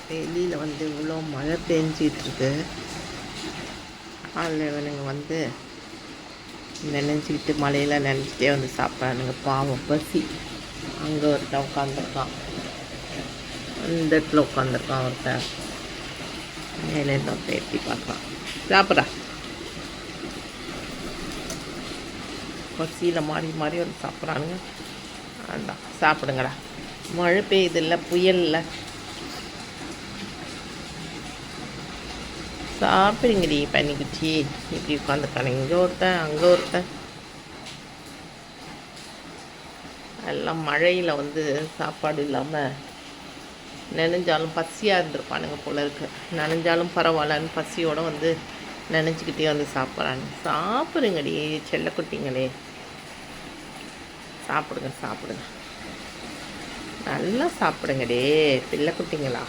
வெளியில் வந்து இவ்வளோ மழை பெஞ்சிகிட்ருக்கு. அதில் இவனுங்க வந்து நினைஞ்சிக்கிட்டு மழையில் நினச்சிட்டே வந்து சாப்பிட்றானுங்க. பாவம் பசி. அங்கே ஒருத்தன் உட்காந்துருக்கான், இந்த இடத்துல உட்காந்துருக்கான் ஒருத்தன், மேலேருந்து ஒருத்தன் எட்டி பார்க்குறான். சாப்பிட்றா. பசியில் மாறி மாறி வந்து சாப்பிட்றானுங்க. அதுதான், சாப்பிடுங்கடா. மழை பெய்யுதில்ல, புயலில் சாப்பிடுங்கடி பனிக்குச்சி. இப்படி உட்காந்துருக்கானு. இங்கே ஒருத்தன், அங்கே ஒருத்தன். எல்லாம் மழையில் வந்து சாப்பாடு இல்லாமல் நினைஞ்சாலும் பசியாக இருந்திருப்பானுங்க போல இருக்கு. நினைஞ்சாலும் பரவாயில்லன்னு பசியோடு வந்து நினச்சிக்கிட்டே வந்து சாப்பிட்றானுங்க. சாப்பிடுங்கடி செல்லக்குட்டிங்களே, சாப்பிடுங்க சாப்பிடுங்க, நல்லா சாப்பிடுங்கடே பிள்ளை குட்டிங்களா.